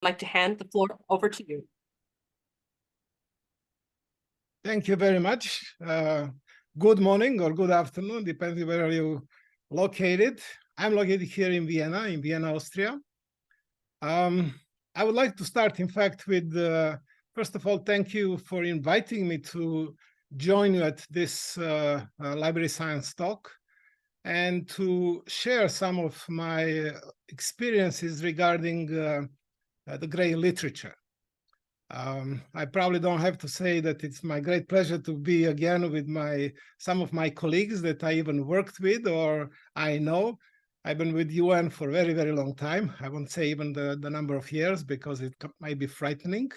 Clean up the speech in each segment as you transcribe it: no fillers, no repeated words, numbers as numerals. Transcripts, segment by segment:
like to hand the floor over to you. Thank you very much. Good morning or good afternoon, depending where you're located. I'm located here in Vienna, Austria. I would like to start, in fact, with, first of all, thank you for inviting me to join you at this library science talk and to share some of my experiences regarding the gray literature. I probably don't have to say that it's my great pleasure to be again with some of my colleagues that I even worked with or I know. I've been with UN for a very, very long time. I won't say even the number of years because it might be frightening.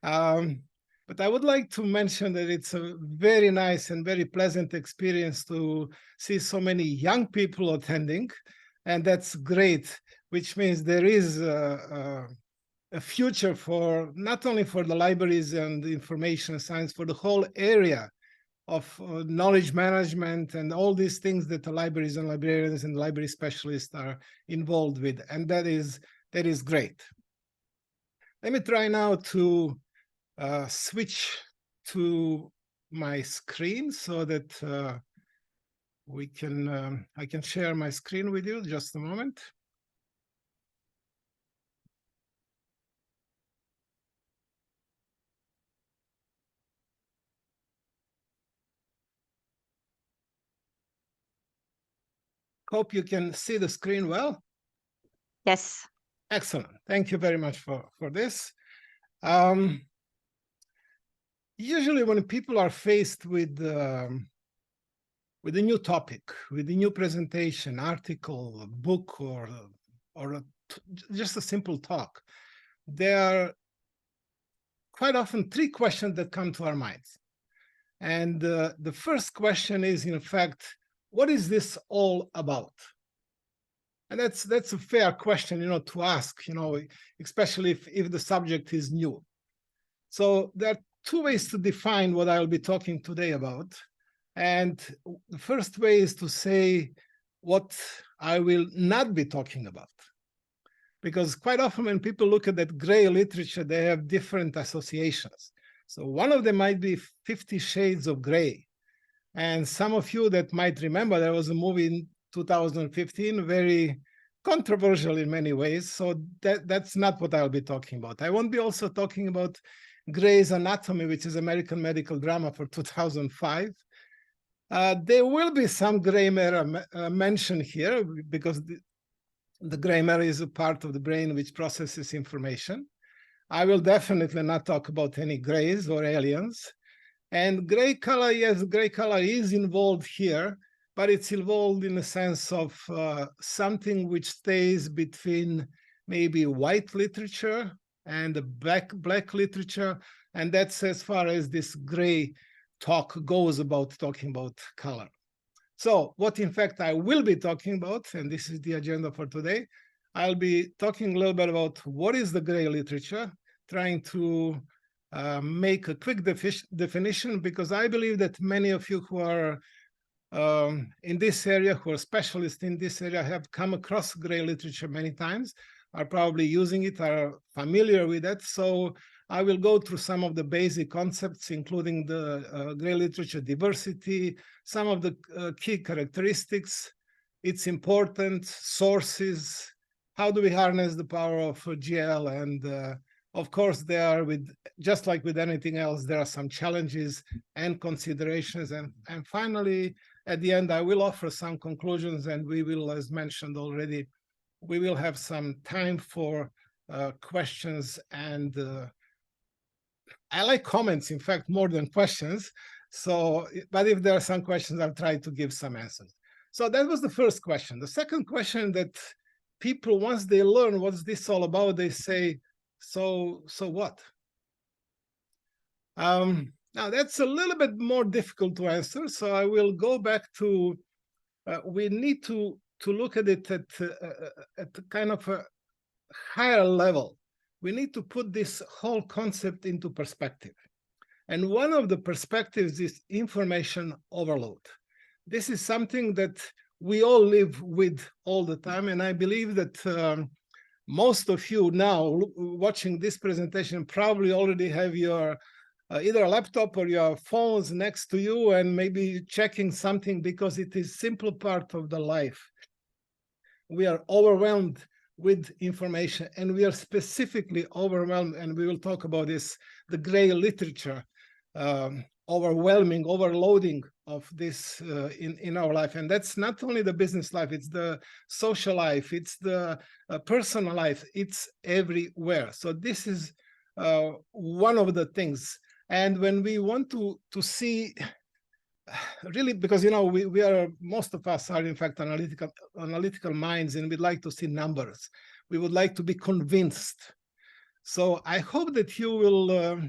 But I would like to mention that it's a very nice and very pleasant experience to see so many young people attending. And that's great, which means there is a future for not only for the libraries and the information science, for the whole area of knowledge management and all these things that the libraries and librarians and library specialists are involved with. And that is great. Let me try now to switch to my screen so that I can share my screen with you. Just a moment. Hope you can see the screen well. Yes. Excellent. Thank you very much for this. Usually when people are faced with a new topic, with a new presentation, article, book, or just a simple talk, there are quite often three questions that come to our minds. And the first question is, in fact, what is this all about? And that's a fair question, to ask, especially if the subject is new. So there are two ways to define what I'll be talking today about. And the first way is to say what I will not be talking about. Because quite often when people look at that gray literature, they have different associations. So one of them might be 50 Shades of Gray. And some of you that might remember, there was a movie in 2015, very controversial in many ways. So that's not what I'll be talking about. I won't be also talking about Grey's Anatomy, which is American medical drama for 2005. There will be some gray matter mentioned here because the gray matter is a part of the brain which processes information. I will definitely not talk about any grays or aliens. And gray color, yes, gray color is involved here, but it's involved in the sense of something which stays between maybe white literature and the black literature. And that's as far as this gray talk goes about talking about color. So what in fact I will be talking about, and this is the agenda for today, I'll be talking a little bit about what is the gray literature, trying to make a quick definition, because I believe that many of you who are in this area, who are specialists in this area, have come across gray literature many times, are probably using it, are familiar with it. So I will go through some of the basic concepts, including the gray literature diversity, some of the key characteristics, its important sources, how do we harness the power of GL, and of course, just like with anything else, there are some challenges and considerations. And finally, at the end, I will offer some conclusions, and we will, as mentioned already, we will have some time for questions. And I like comments, in fact, more than questions. So, but if there are some questions, I'll try to give some answers. So that was the first question. The second question that people, once they learn what's this all about, they say, so what? Now that's a little bit more difficult to answer. So I will go back to, we need to look at it at kind of a higher level. We need to put this whole concept into perspective. And one of the perspectives is information overload. This is something that we all live with all the time. And I believe that most of you now watching this presentation probably already have your either a laptop or your phones next to you and maybe checking something because it is simple part of the life. We are overwhelmed with information, and we are specifically overwhelmed, and we will talk about this, the gray literature, overloading of this in our life. And that's not only the business life, it's the social life, it's the personal life, it's everywhere. So this is one of the things. And when we want to see, really, because we are, most of us are in fact analytical minds, and we'd like to see numbers. We would like to be convinced. So I hope that you will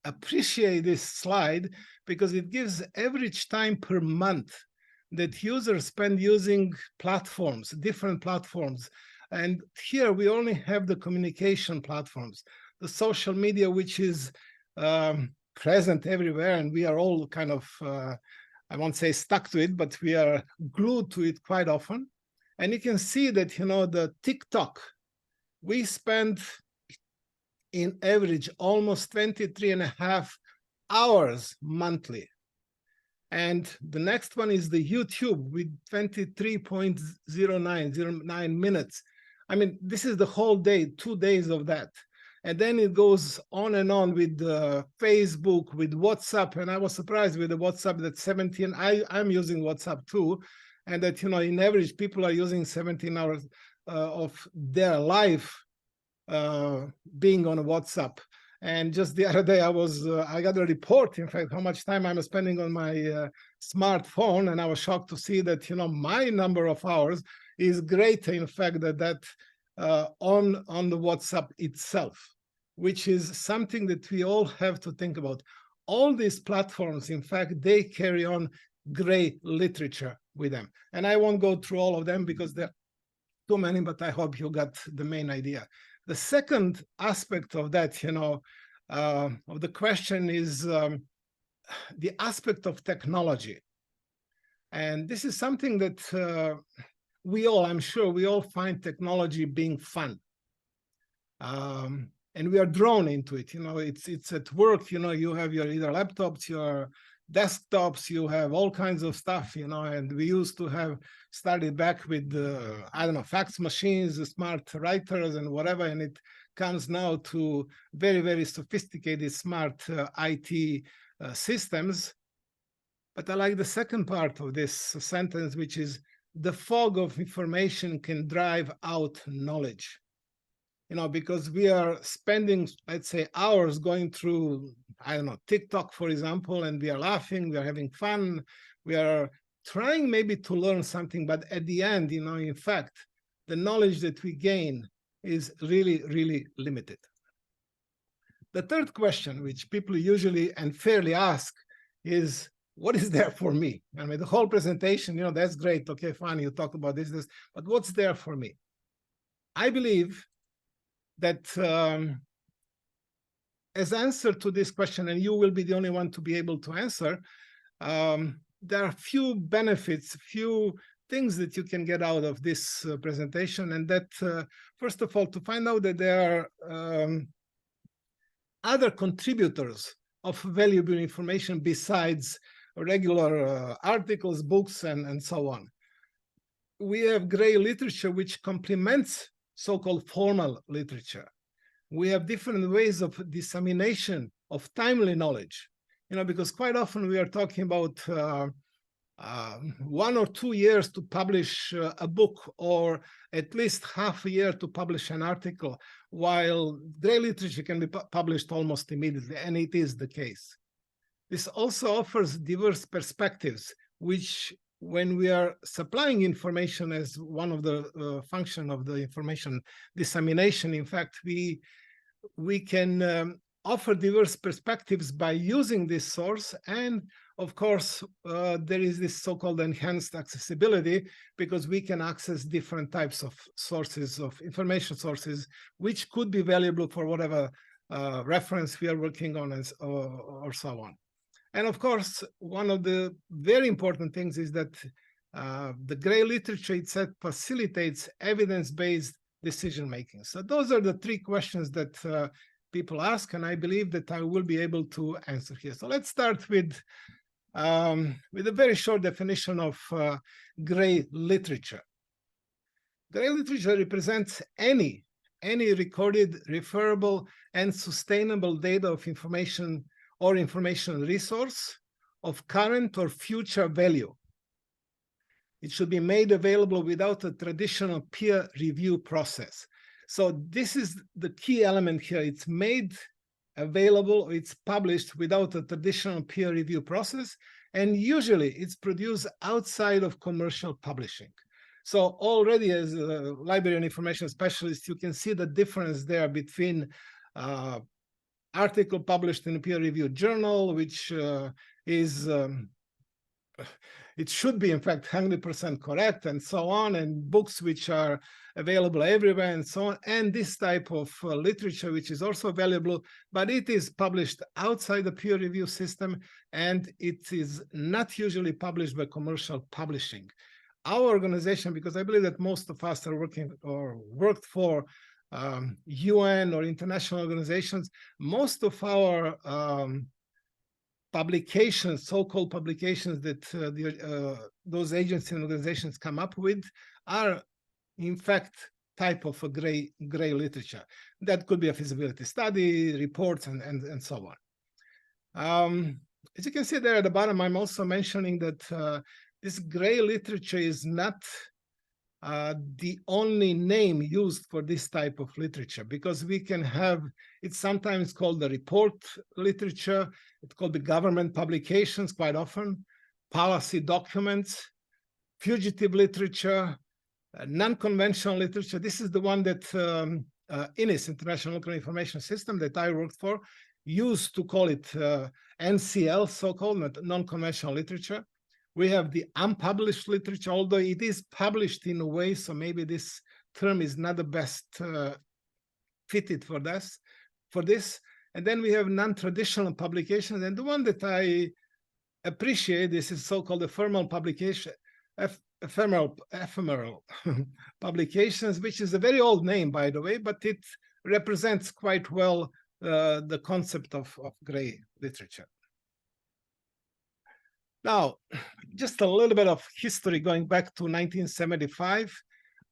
appreciate this slide, because it gives average time per month that users spend using platforms, different platforms. And here we only have the communication platforms, the social media, which is present everywhere, and we are all kind of, I won't say stuck to it, but we are glued to it quite often. And you can see that, the TikTok, we spend in average almost 23.5 hours monthly. And the next one is the YouTube with 23.09 minutes. I mean, this is the whole day, 2 days of that. And then it goes on and on with Facebook, with WhatsApp. And I was surprised with the WhatsApp that 17, I'm using WhatsApp too. And that, in average, people are using 17 hours of their life being on WhatsApp. And just the other day, I got a report, in fact, how much time I'm spending on my smartphone. And I was shocked to see that, my number of hours is greater, in fact, that on the WhatsApp itself, which is something that we all have to think about. All these platforms, in fact, they carry on gray literature with them. And I won't go through all of them because there are too many, but I hope you got the main idea. The second aspect of that, of the question is the aspect of technology. And this is something that I'm sure we all find technology being fun. And we are drawn into it. It's at work, you have your either laptops, your desktops, you have all kinds of stuff, and we used to have started back with, fax machines, smart writers and whatever, and it comes now to very, very sophisticated smart IT systems. But I like the second part of this sentence, which is the fog of information can drive out knowledge. Because we are spending, let's say, hours going through, TikTok, for example, and we are laughing, we are having fun, we are trying maybe to learn something, but at the end, in fact, the knowledge that we gain is really, really limited. The third question, which people usually and fairly ask, is, what is there for me? I mean, the whole presentation, that's great, okay, fine, you talk about this, but what's there for me? I believe that as answer to this question, and you will be the only one to be able to answer, there are few benefits, few things that you can get out of this presentation. And that, first of all, to find out that there are other contributors of valuable information besides regular articles, books, and so on. We have gray literature, which complements so-called formal literature. We have different ways of dissemination of timely knowledge, because quite often we are talking about 1 or 2 years to publish a book, or at least half a year to publish an article, while gray literature can be published almost immediately, and it is the case. This also offers diverse perspectives, which, when we are supplying information as one of the function of the information dissemination, in fact, we can offer diverse perspectives by using this source. And of course, there is this so-called enhanced accessibility, because we can access different types of sources, of information sources, which could be valuable for whatever reference we are working on, or so on. And of course, one of the very important things is that the gray literature itself facilitates evidence-based decision making. So those are the three questions that people ask, and I believe that I will be able to answer here. So let's start with a very short definition of gray literature. Gray literature represents any recorded, referable, and sustainable data of information or information resource of current or future value. It should be made available without a traditional peer review process. So this is the key element here. It's made available, it's published without a traditional peer review process, and usually it's produced outside of commercial publishing. So already as a library and information specialist, you can see the difference there between article published in a peer-reviewed journal, which it should be in fact 100% correct and so on, and books which are available everywhere and so on, and this type of literature which is also valuable, but it is published outside the peer review system, and it is not usually published by commercial publishing. Our organization, because I believe that most of us are working or worked for UN or international organizations, most of our publications, so-called publications that those agencies and organizations come up with are, in fact, type of a gray literature. That could be a feasibility study, reports, and so on. As you can see there at the bottom, I'm also mentioning that this gray literature is not the only name used for this type of literature, because we can have, it's sometimes called the report literature, it's called the government publications quite often, policy documents, fugitive literature, non-conventional literature. This is the one that INIS, International Nuclear Information System, that I worked for, used to call it NCL, so-called non-conventional literature. We have the unpublished literature, although it is published in a way, so maybe this term is not the best fitted for this. And then we have non-traditional publications, and the one that I appreciate, this is so-called ephemeral publication, ephemeral publications, which is a very old name, by the way, but it represents quite well the concept of gray literature. Now, just a little bit of history going back to 1975,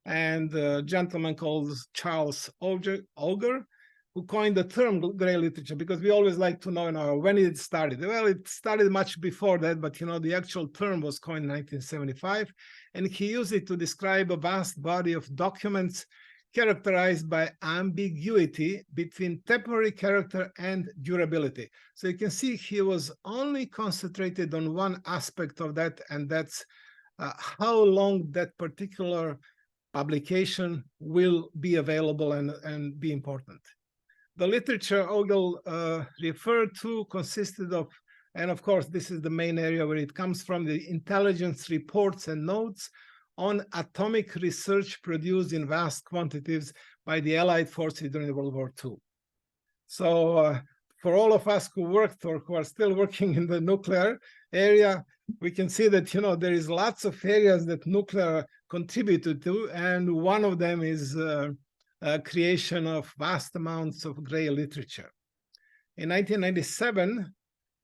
and a gentleman called Charles Auger, who coined the term gray literature, because we always like to know, when it started. Well, it started much before that, but the actual term was coined in 1975, and he used it to describe a vast body of documents characterized by ambiguity between temporary character and durability. So you can see he was only concentrated on one aspect of that, and that's how long that particular publication will be available and be important. The literature Ogle referred to consisted of, and of course this is the main area where it comes from, the intelligence reports and notes on atomic research produced in vast quantities by the Allied forces during World War II. So for all of us who worked or who are still working in the nuclear area, we can see that there is lots of areas that nuclear contributed to, and one of them is creation of vast amounts of gray literature. In 1997,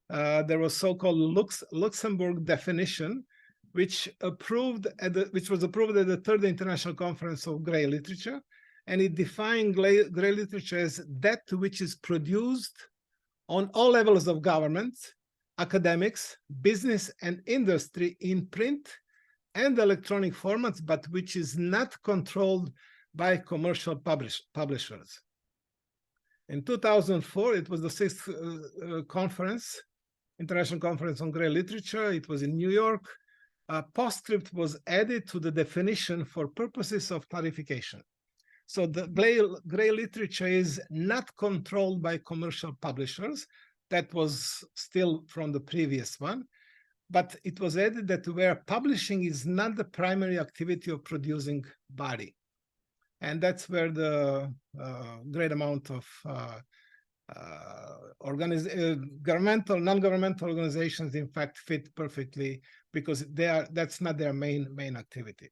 there was so-called Luxembourg definition, which was approved at the Third International Conference of Gray Literature, and it defined gray literature as that which is produced on all levels of government, academics, business, and industry in print and electronic formats, but which is not controlled by commercial publishers. In 2004, it was the 6th conference, International Conference on Gray Literature. It was in New York. A postscript was added to the definition for purposes of clarification. So the gray literature is not controlled by commercial publishers. That was still from the previous one, but it was added that where publishing is not the primary activity of producing body. And that's where the great amount of governmental, non-governmental organizations, in fact, fit perfectly, because that's not their main activity.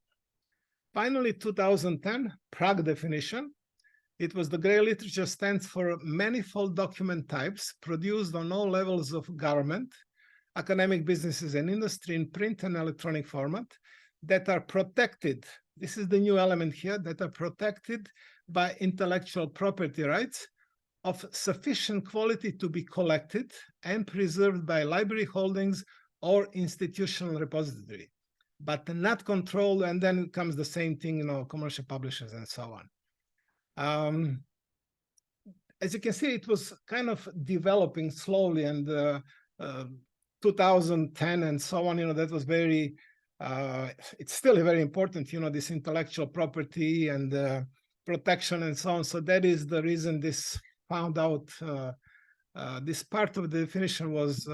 Finally, 2010, Prague definition. It was the gray literature stands for manifold document types produced on all levels of government, academic, businesses, and industry in print and electronic format that are protected. This is the new element here, that are protected by intellectual property rights of sufficient quality to be collected and preserved by library holdings or institutional repository, but not controlled. And then comes the same thing, commercial publishers and so on. As you can see, it was kind of developing slowly, and 2010 and so on, that was very, it's still very important, this intellectual property and protection and so on. So that is the reason this found out, this part of the definition was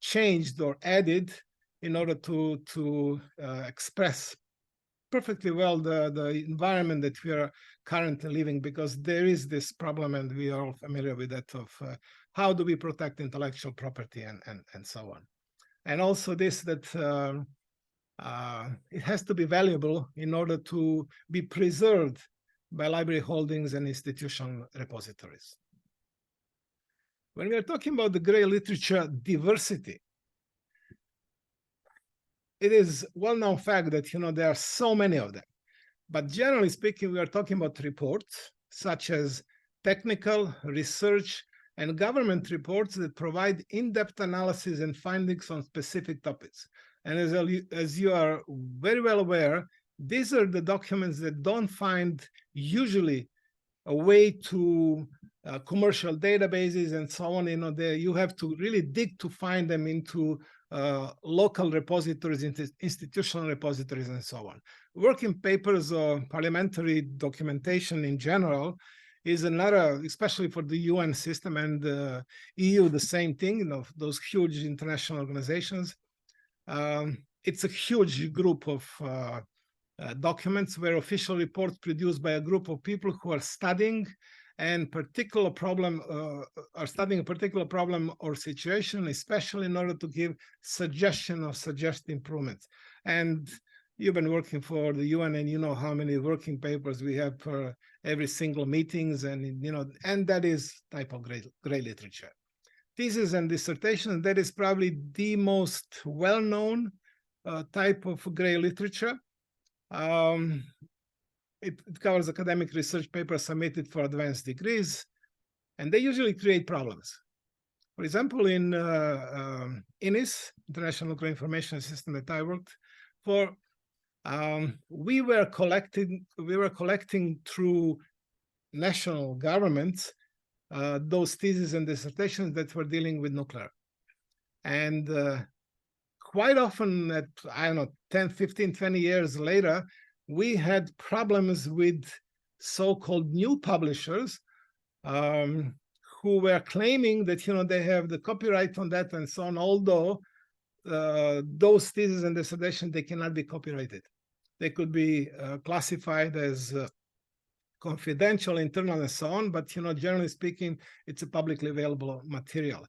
changed or added in order to express perfectly well the environment that we are currently living, because there is this problem, and we are all familiar with that, of how do we protect intellectual property and so on. And also this, that it has to be valuable in order to be preserved by library holdings and institutional repositories. When we are talking about the gray literature diversity, it is well-known fact that there are so many of them. But generally speaking, we are talking about reports such as technical, research, and government reports that provide in-depth analysis and findings on specific topics. And as you are very well aware, these are the documents that don't find usually a way to commercial databases and so on. You have to really dig to find them into local repositories, institutional repositories, and so on. Working papers or parliamentary documentation in general is another, especially for the UN system and the EU, the same thing, those huge international organizations. It's a huge group of documents where official reports produced by a group of people who are studying and particular problem are studying a particular problem or situation, especially in order to give suggestion or suggest improvements. And you've been working for the UN, and you know how many working papers we have for every single meetings, and and that is type of gray literature. Thesis and dissertation, that is probably the most well-known type of gray literature. It covers academic research papers submitted for advanced degrees, and they usually create problems. For example, in INIS, International Nuclear Information System, that I worked for, we were collecting through national governments those theses and dissertations that were dealing with nuclear. And quite often, at, I don't know, 10, 15, 20 years later, we had problems with so-called new publishers who were claiming that they have the copyright on that and so on, although those theses and dissertations, they cannot be copyrighted. They could be classified as confidential, internal, and so on, but generally speaking, it's a publicly available material.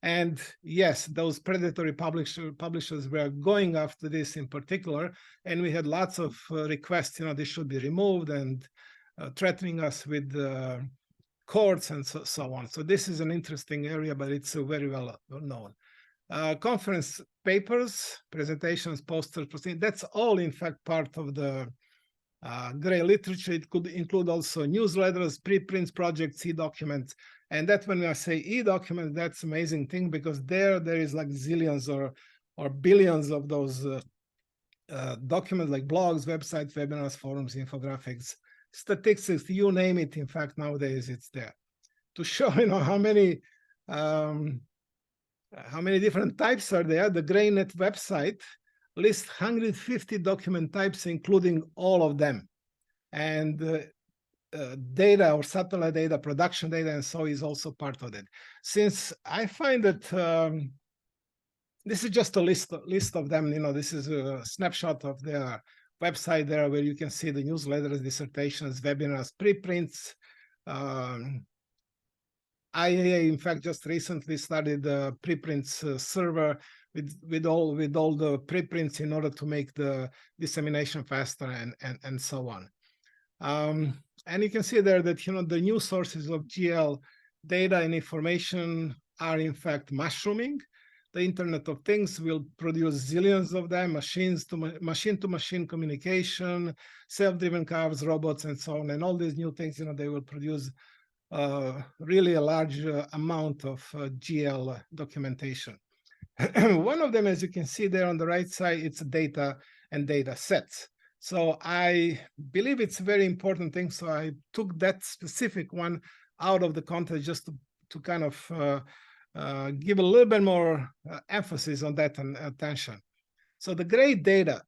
And yes, those predatory publishers were going after this in particular, and we had lots of requests, this should be removed, and threatening us with courts and so on. So this is an interesting area, but it's very well known. Conference papers, presentations, posters, that's all in fact part of the gray literature. It could include also newsletters, preprints, projects, e-documents. And that when I say e-document, that's amazing thing, because there is like zillions or billions of those documents, like blogs, websites, webinars, forums, infographics, statistics, you name it. In fact, nowadays it's there. To show how many different types are there, the GrayNet website lists 150 document types, including all of them. And data or satellite data, production data, and so is also part of that. Since I find that this is just a list of them, this is a snapshot of their website there, where you can see the newsletters, dissertations, webinars, preprints. IAEA, in fact, just recently started the preprints server with all the preprints in order to make the dissemination faster and so on. And you can see there that the new sources of GL data and information are in fact mushrooming. The Internet of Things will produce zillions of them, machine-to-machine communication, self-driven cars, robots, and so on. And all these new things, they will produce really a large amount of GL documentation. One of them, as you can see there on the right side, it's data and data sets. So I believe it's a very important thing. So I took that specific one out of the context just to kind of give a little bit more emphasis on that and attention. So the gray data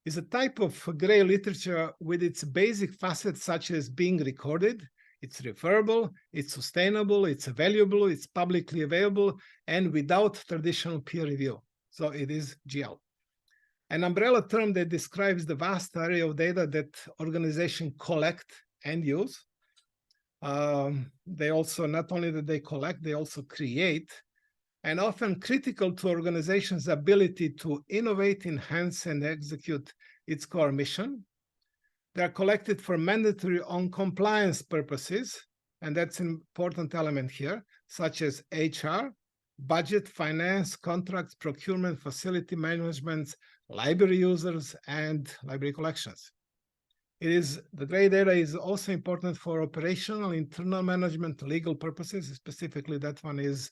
is a type of gray literature with its basic facets such as being recorded, it's referable, it's sustainable, it's valuable, it's publicly available, and without traditional peer review. So it is GL. An umbrella term that describes the vast array of data that organizations collect and use. They also, not only that they collect, they also create, and often critical to organizations' ability to innovate, enhance, and execute its core mission. They are collected for mandatory on compliance purposes, and that's an important element here, such as HR, budget, finance, contracts, procurement, facility management, library users, and library collections. The gray data is also important for operational, internal management, legal purposes. Specifically, that one is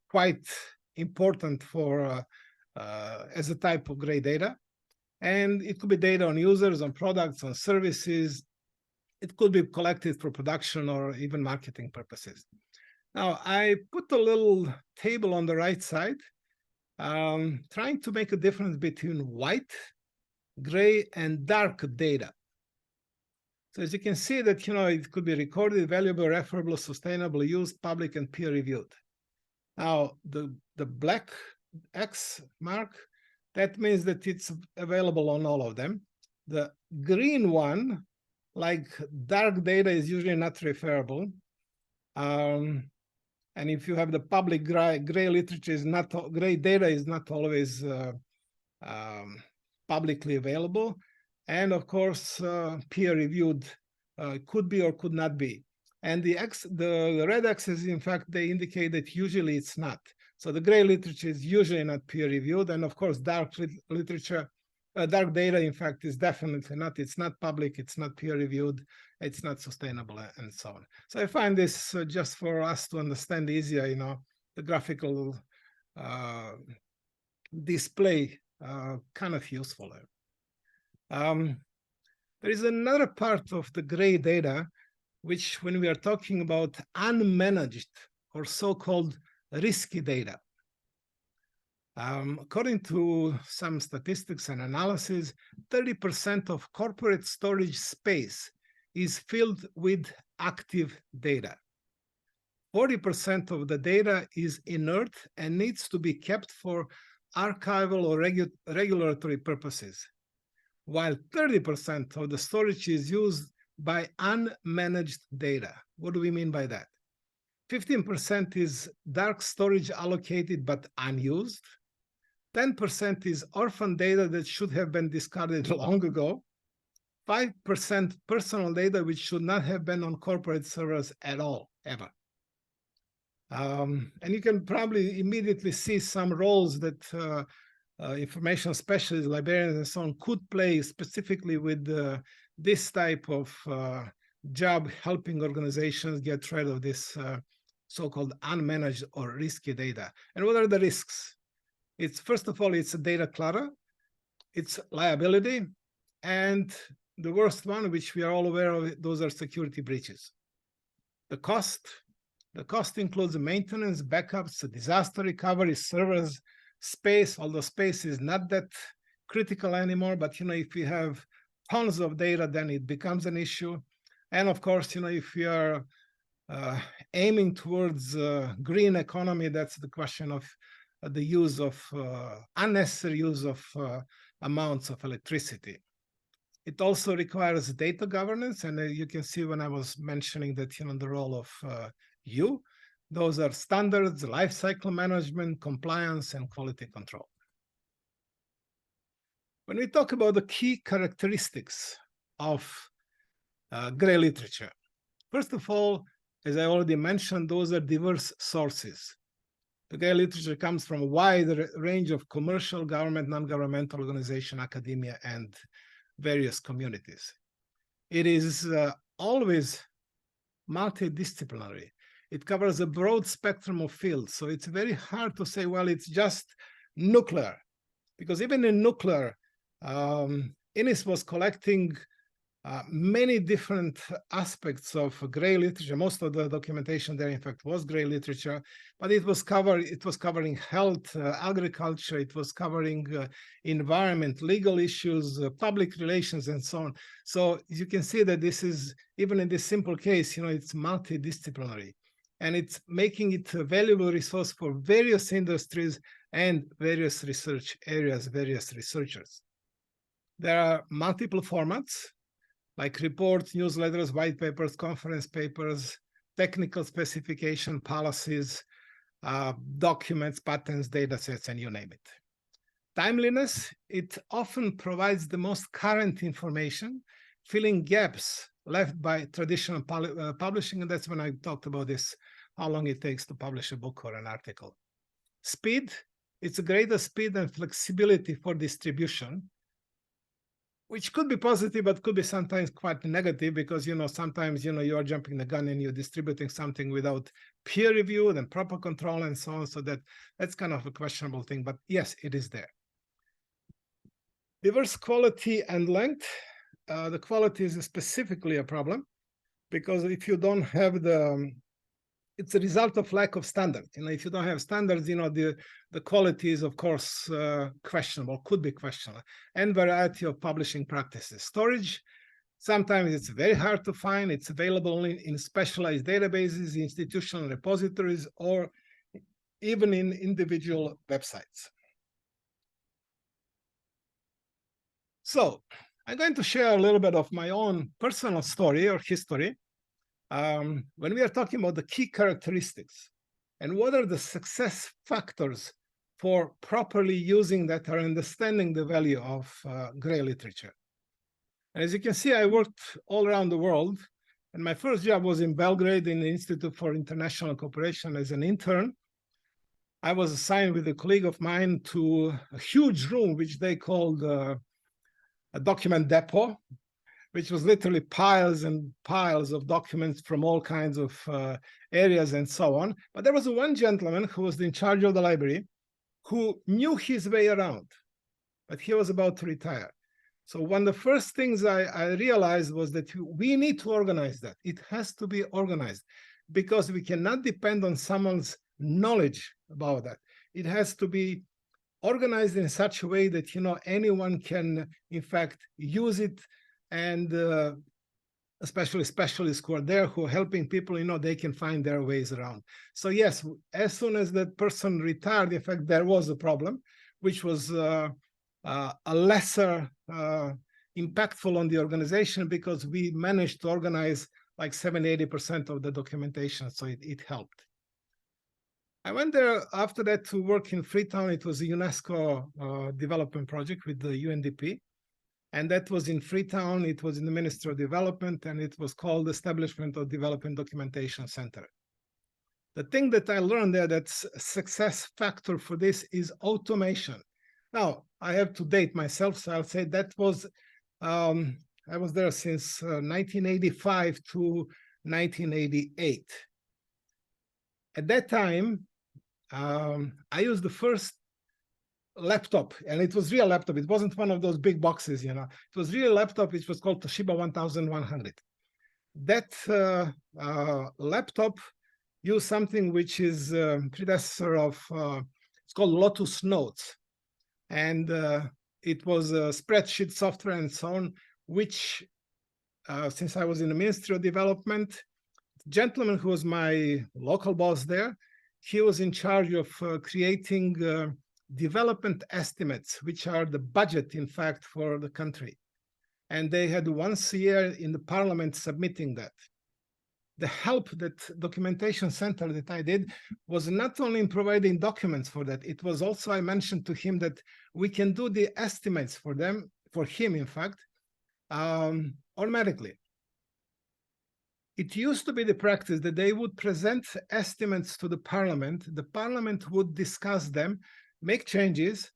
quite important for as a type of gray data. And it could be data on users, on products, on services. It could be collected for production or even marketing purposes. Now, I put a little table on the right side, trying to make a difference between white, gray, and dark data. So as you can see that, it could be recorded, valuable, referable, sustainable, used, public, and peer-reviewed. Now, the black X mark, that means that it's available on all of them. The green one, like dark data, is usually not referable. And if you have the public gray literature, gray data is not always publicly available. And of course, peer-reviewed could be or could not be. And the red axis, in fact, they indicate that usually it's not. So the gray literature is usually not peer-reviewed. And of course, dark literature, dark data, in fact, is definitely not. It's not public, it's not peer-reviewed, it's not sustainable, and so on. So I find this just for us to understand easier, the graphical display kind of useful. There is another part of the gray data, which when we are talking about unmanaged or so-called risky data. According to some statistics and analysis, 30% of corporate storage space is filled with active data. 40% of the data is inert and needs to be kept for archival or regulatory purposes, while 30% of the storage is used by unmanaged data. What do we mean by that? 15% is dark storage allocated but unused. 10% is orphan data that should have been discarded long ago. 5% personal data which should not have been on corporate servers at all, ever. And you can probably immediately see some roles that information specialists, librarians, and so on could play specifically with this type of job, helping organizations get rid of this so-called unmanaged or risky data. And what are the risks? First of all, it's a data clutter, it's liability, and the worst one, which we are all aware of, those are security breaches. The cost includes maintenance, backups, disaster recovery, servers, space, although space is not that critical anymore, but if you have tons of data, then it becomes an issue. And of course, if you are aiming towards green economy, that's the question of the use of unnecessary use of amounts of electricity. It also requires data governance, and you can see when I was mentioning that the role of Those are standards, life cycle management, compliance, and quality control. When we talk about the key characteristics of gray literature, first of all, as I already mentioned, those are diverse sources. The gray literature comes from a wide range of commercial, government, non-governmental organization, academia, and various communities. It is always multidisciplinary. It covers a broad spectrum of fields. So it's very hard to say, well, it's just nuclear. Because even in nuclear, INIS was collecting many different aspects of gray literature. Most of the documentation there, in fact, was gray literature, but it was covering health, agriculture, it was covering environment, legal issues, public relations, and so on. So you can see that this is, even in this simple case, it's multidisciplinary, and it's making it a valuable resource for various industries and various research areas, various researchers. There are multiple formats, like reports, newsletters, white papers, conference papers, technical specification, policies, documents, patents, data sets, and you name it. Timeliness, it often provides the most current information, filling gaps left by traditional publishing, and that's when I talked about this, how long it takes to publish a book or an article. Speed, it's a greater speed and flexibility for distribution, which could be positive, but could be sometimes quite negative, because sometimes you are jumping the gun and you're distributing something without peer review and proper control and so on. So that's kind of a questionable thing. But yes, it is there. Diverse quality and length. The quality is specifically a problem, because if you don't have it's a result of lack of standards. If you don't have standards, the quality is, of course, questionable, could be questionable, and variety of publishing practices. Storage, sometimes it's very hard to find. It's available only in specialized databases, institutional repositories, or even in individual websites. So I'm going to share a little bit of my own personal story or history. When we are talking about the key characteristics and what are the success factors for properly using that or understanding the value of gray literature. And as you can see, I worked all around the world, and my first job was in Belgrade in the Institute for International Cooperation as an intern. I was assigned with a colleague of mine to a huge room, which they called a document depot, which was literally piles and piles of documents from all kinds of areas and so on. But there was one gentleman who was in charge of the library who knew his way around, but he was about to retire. So one of the first things I realized was that we need to organize that. It has to be organized, because we cannot depend on someone's knowledge about that. It has to be organized in such a way that anyone can, in fact, use it. And especially specialists who are there, who are helping people, they can find their ways around. So yes, as soon as that person retired, in fact, there was a problem, which was a lesser impactful on the organization, because we managed to organize like 70–80% of the documentation, so it helped. I went there after that to work in Freetown. It was a UNESCO development project with the UNDP. And that was in Freetown. It was in the Ministry of Development, and it was called Establishment of Development Documentation Center. The thing that I learned there, that's a success factor for this, is automation. Now, I have to date myself, so I'll say that was, I was there since 1985 to 1988. At that time, I used the first laptop, and it was real laptop. It wasn't one of those big boxes, It was real laptop, which was called Toshiba 1100. That laptop used something which is predecessor of, it's called Lotus Notes. And it was a spreadsheet software and so on, which, since I was in the Ministry of Development, the gentleman who was my local boss there, he was in charge of creating development estimates, which are the budget, in fact, for the country. And they had once a year in the parliament submitting that. the help that documentation center that I did was not only in providing documents for that, it was also, I mentioned to him that we can do the estimates for them, for him, in fact, automatically. It used to be the practice that they would present estimates to the parliament would discuss them, make changes,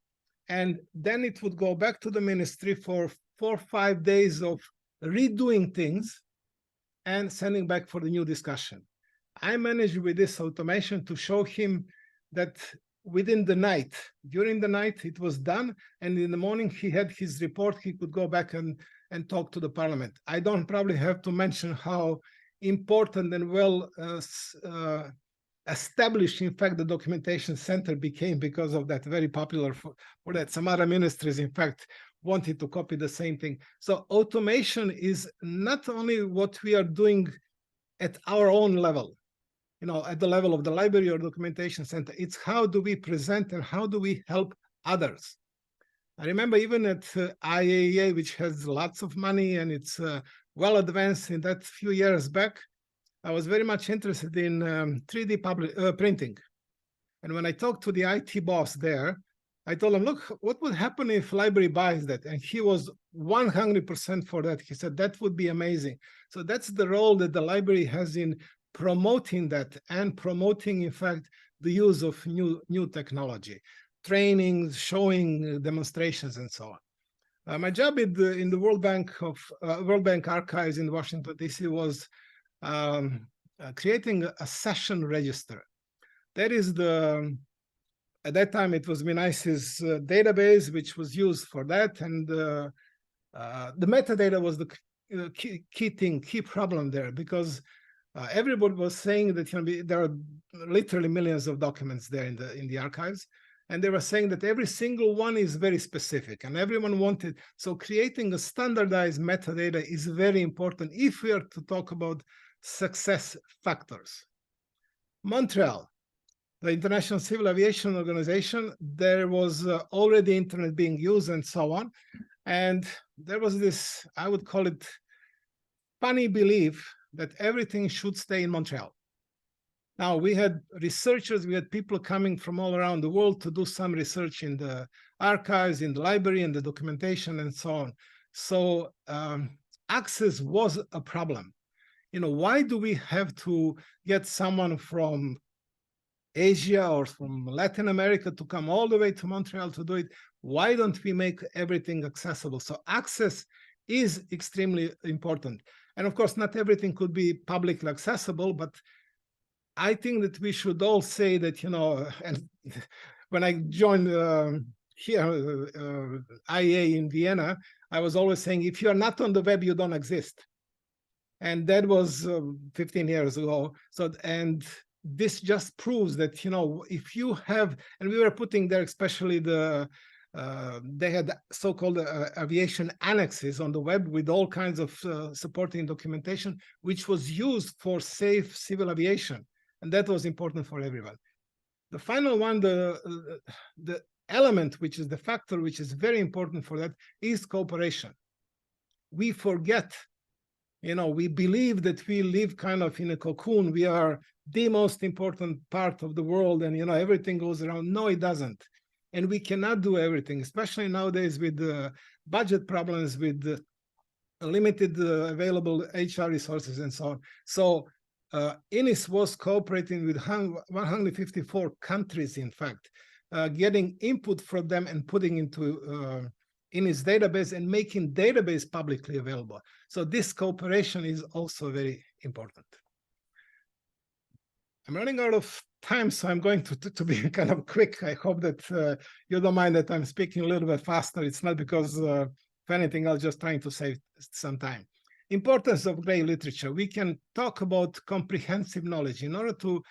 and then it would go back to the ministry for 4 or 5 days of redoing things and sending back for the new discussion. I managed with this automation to show him that within the night, during the night, it was done, and in the morning he had his report, he could go back and talk to the parliament. I don't probably have to mention how important and well established, in fact, the documentation center became because of that, very popular for that. Some other ministries, in fact, wanted to copy the same thing. So automation is not only what we are doing at our own level, at the level of the library or documentation center, it's how do we present and how do we help others. I remember even at IAEA, which has lots of money and it's well advanced in that few years back, I was very much interested in 3D printing. And when I talked to the IT boss there, I told him, look, what would happen if library buys that? And he was 100% for that. He said, that would be amazing. So that's the role that the library has in promoting that and promoting, in fact, the use of new technology, trainings, showing demonstrations, and so on. My job in the World Bank Archives in Washington, D.C. was creating a session register. That is at that time, it was Menace's database, which was used for that. And the metadata was the key problem there, because everybody was saying that there are literally millions of documents there in the archives. And they were saying that every single one is very specific, and everyone wanted. So creating a standardized metadata is very important if we are to talk about success factors. Montreal, the International Civil Aviation Organization, there was already internet being used and so on. And there was this, I would call it, funny belief that everything should stay in Montreal. Now, we had researchers, we had people coming from all around the world to do some research in the archives, in the library, in the documentation, and so on. So access was a problem. Why do we have to get someone from Asia or from Latin America to come all the way to Montreal to do it? Why don't we make everything accessible? So access is extremely important. And of course, not everything could be publicly accessible, but I think that we should all say that, and when I joined here, IAEA in Vienna, I was always saying, if you're not on the web, you don't exist. And that was 15 years ago. So, and this just proves that, if you have, and we were putting there, especially they had so-called aviation annexes on the web with all kinds of supporting documentation, which was used for safe civil aviation. And that was important for everyone. The final one, the element, which is the factor, which is very important for that, is cooperation. We forget, we believe that we live kind of in a cocoon. We are the most important part of the world, and, everything goes around. No, it doesn't. And we cannot do everything, especially nowadays with budget problems, with limited available HR resources and so on. So INIS was cooperating with 154 countries, in fact, getting input from them and putting into INIS database and making database publicly available. So this cooperation is also very important. I'm running out of time, so I'm going to be kind of quick. I hope that you don't mind that I'm speaking a little bit faster. It's not because of anything else, just trying to save some time. Importance of gray literature. We can talk about comprehensive knowledge. In order to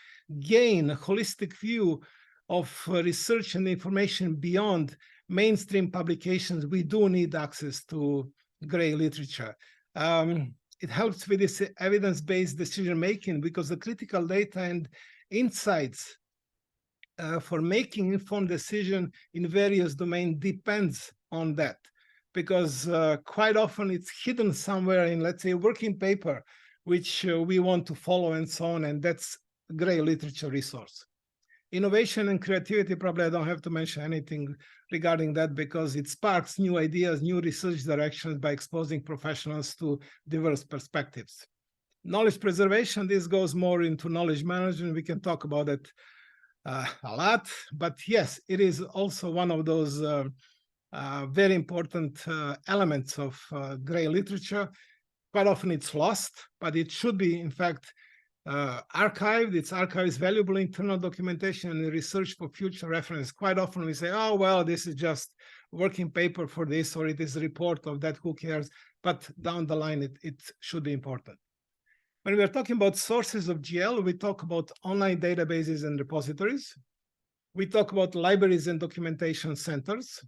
gain a holistic view of research and information beyond mainstream publications, we do need access to gray literature. It helps with this evidence-based decision-making, because the critical data and insights for making informed decision in various domains depends on that. Because quite often it's hidden somewhere in, let's say, a working paper which we want to follow and so on, and that's a great literature resource. Innovation and creativity, probably I don't have to mention anything regarding that because it sparks new ideas, new research directions by exposing professionals to diverse perspectives. Knowledge preservation, this goes more into knowledge management. We can talk about it a lot, but yes, it is also one of those very important elements of gray literature. Quite often it's lost, but it should be, in fact, archived. Its archive is valuable internal documentation and research for future reference. Quite often we say, oh, well, this is just working paper for this, or it is a report of that, who cares? But down the line, it should be important. When we are talking about sources of GL, we talk about online databases and repositories. We talk about libraries and documentation centers.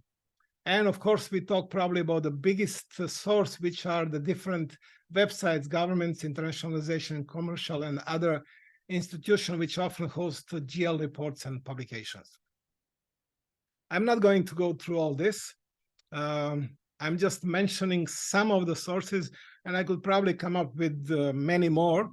And of course, we talk probably about the biggest source, which are the different websites, governments, internationalization, commercial, and other institutions which often host GL reports and publications. I'm not going to go through all this. I'm just mentioning some of the sources, and I could probably come up with many more.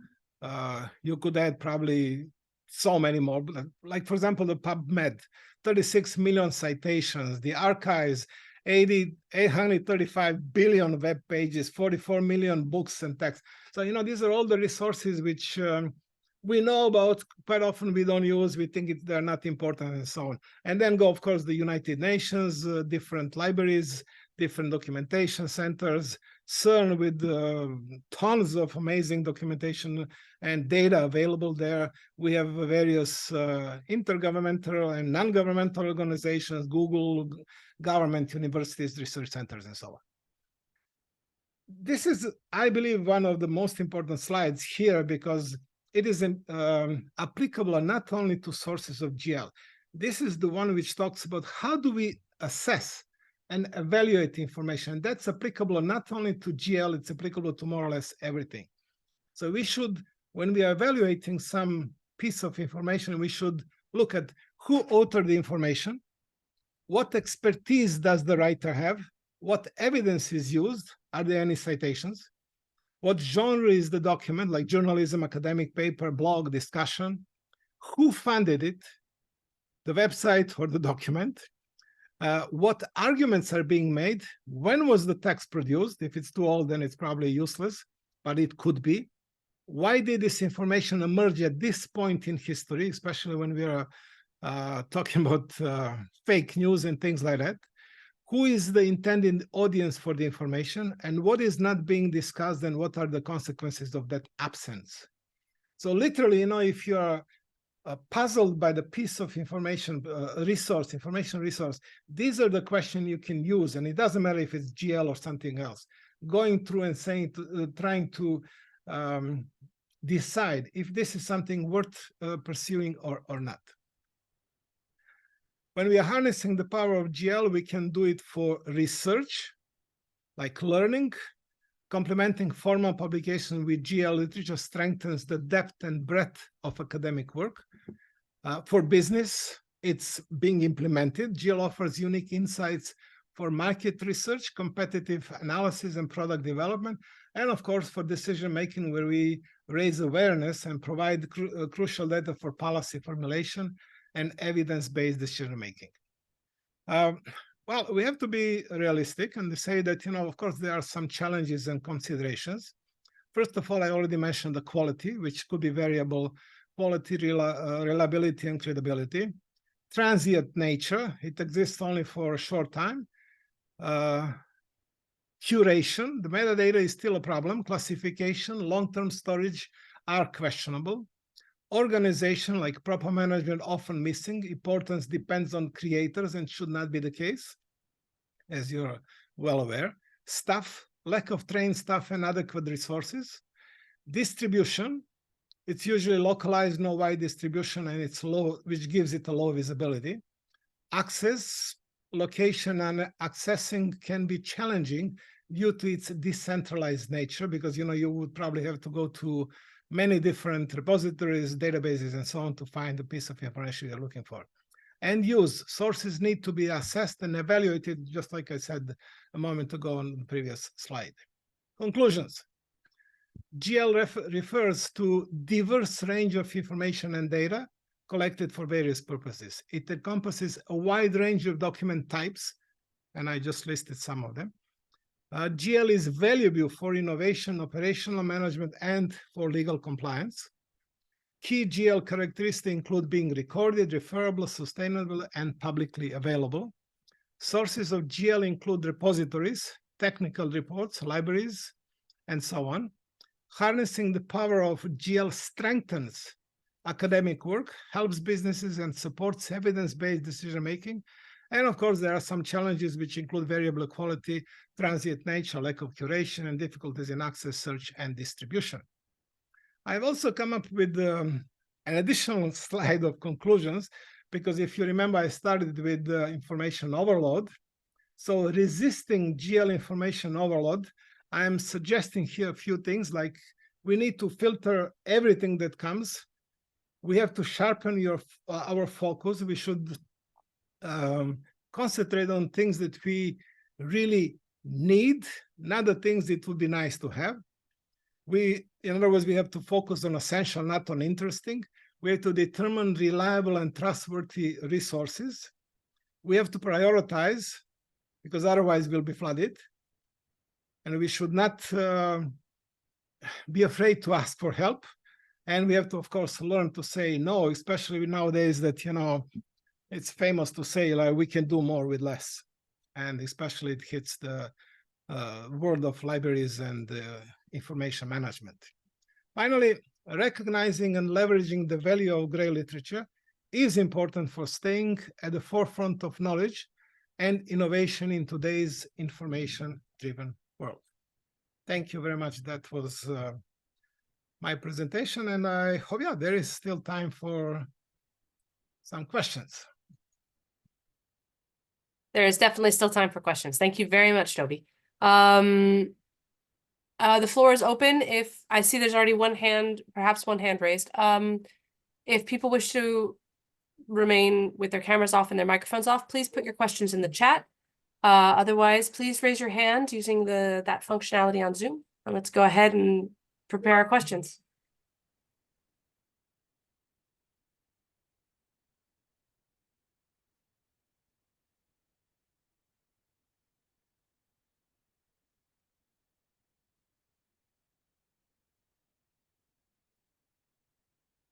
You could add probably so many more, like for example, the PubMed, 36 million citations, the archives, 835 billion web pages, 44 million books and texts. So, these are all the resources which we know about. Quite often we don't use, we think they're not important and so on. And then go, of course, the United Nations, different libraries, different documentation centers, CERN with tons of amazing documentation and data available there. We have various intergovernmental and non-governmental organizations, Google, government, universities, research centers, and so on. This is, I believe, one of the most important slides here because it is applicable not only to sources of GL. This is the one which talks about how do we assess and evaluate information. That's applicable not only to GL, it's applicable to more or less everything. So we should, when we are evaluating some piece of information, we should look at who authored the information, what expertise does the writer have, what evidence is used, are there any citations, what genre is the document, like journalism, academic paper, blog, discussion, who funded it, the website or the document, what arguments are being made, when was the text produced? If it's too old, then it's probably useless, but it could be. Why did this information emerge at this point in history, especially when we are talking about fake news and things like that? Who is the intended audience for the information, and what is not being discussed, and what are the consequences of that absence? So literally, if you are puzzled by the piece of information information resource, these are the questions you can use, and it doesn't matter if it's GL or something else. Going through and saying, trying to decide if this is something worth pursuing or not. When we are harnessing the power of GL, we can do it for research, like learning. Complementing formal publication with GL literature strengthens the depth and breadth of academic work. For business, it's being implemented. GL offers unique insights for market research, competitive analysis, and product development. And of course, for decision-making, where we raise awareness and provide crucial data for policy formulation and evidence-based decision-making. Well, we have to be realistic and say that, of course, there are some challenges and considerations. First of all, I already mentioned the quality, which could be variable, quality, reliability, and credibility. Transient nature, it exists only for a short time. Curation, the metadata is still a problem. Classification, long-term storage are questionable. Organization, like proper management, often missing. Importance depends on creators and should not be the case, as you're well aware. Staff, lack of trained staff and adequate resources. Distribution, it's usually localized, no wide distribution, and it's low, which gives it a low visibility. Access, location and accessing can be challenging due to its decentralized nature, because you would probably have to go to many different repositories, databases, and so on to find the piece of information you're looking for. And use, sources need to be assessed and evaluated, just like I said a moment ago on the previous slide. Conclusions. GL refers to diverse range of information and data collected for various purposes. It encompasses a wide range of document types, and I just listed some of them. GL is valuable for innovation, operational management, and for legal compliance. Key GL characteristics include being recorded, referable, sustainable, and publicly available. Sources of GL include repositories, technical reports, libraries, and so on. Harnessing the power of GL strengthens academic work, helps businesses, and supports evidence-based decision-making. And of course, there are some challenges which include variable quality, transient nature, lack of curation, and difficulties in access, search, and distribution. I've also come up with an additional slide of conclusions, because if you remember, I started with information overload. So resisting GL information overload, I am suggesting here a few things, like we need to filter everything that comes. We have to sharpen our focus. We should concentrate on things that we really need, not the things that would be nice to have. In other words, we have to focus on essential, not on interesting. We have to determine reliable and trustworthy resources. We have to prioritize, because otherwise we'll be flooded. And we should not be afraid to ask for help. And we have to, of course, learn to say no, especially nowadays that, it's famous to say, like, we can do more with less. And especially it hits the world of libraries and information management. Finally, recognizing and leveraging the value of gray literature is important for staying at the forefront of knowledge and innovation in today's information-driven world. Thank you very much. That was my presentation, and I hope, there is still time for some questions. There is definitely still time for questions. Thank you very much, Dobi. The floor is open. If I see there's already perhaps one hand raised. If people wish to remain with their cameras off and their microphones off, please put your questions in the chat. Otherwise, please raise your hand using that functionality on Zoom. And let's go ahead and prepare our questions.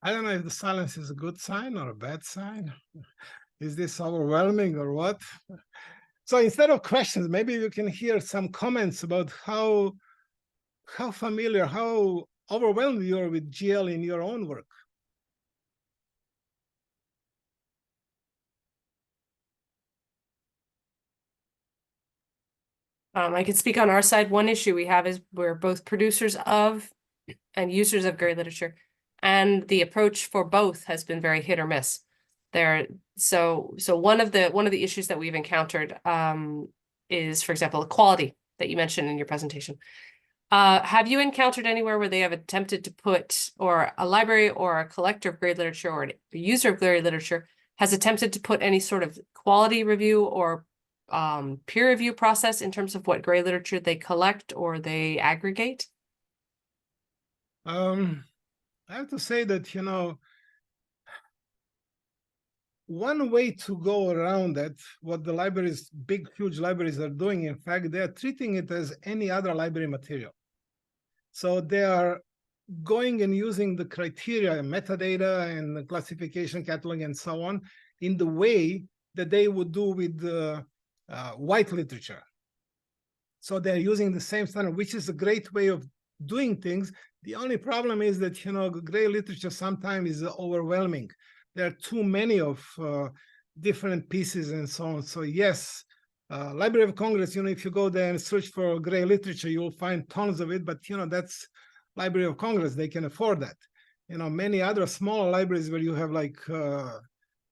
I don't know if the silence is a good sign or a bad sign. Is this overwhelming or what? So instead of questions, maybe you can hear some comments about how familiar, how overwhelmed you are with GL in your own work. I can speak on our side. One issue we have is we're both producers of and users of gray literature, and the approach for both has been very hit or miss. So one of the issues that we've encountered is, for example, quality that you mentioned in your presentation. Have you encountered anywhere where they have attempted to put, or a library or a collector of gray literature or a user of gray literature has attempted to put any sort of quality review or peer review process in terms of what gray literature they collect or they aggregate? I have to say that, one way to go around that, what the libraries, big, huge libraries are doing, in fact, they are treating it as any other library material. So they are going and using the criteria, metadata and the classification catalog and so on, in the way that they would do with the white literature. So they're using the same standard, which is a great way of doing things. The only problem is that, gray literature sometimes is overwhelming. There are too many of different pieces and so on. So yes, Library of Congress, if you go there and search for gray literature, you will find tons of it, but that's Library of Congress, they can afford that. Many other smaller libraries where you have like a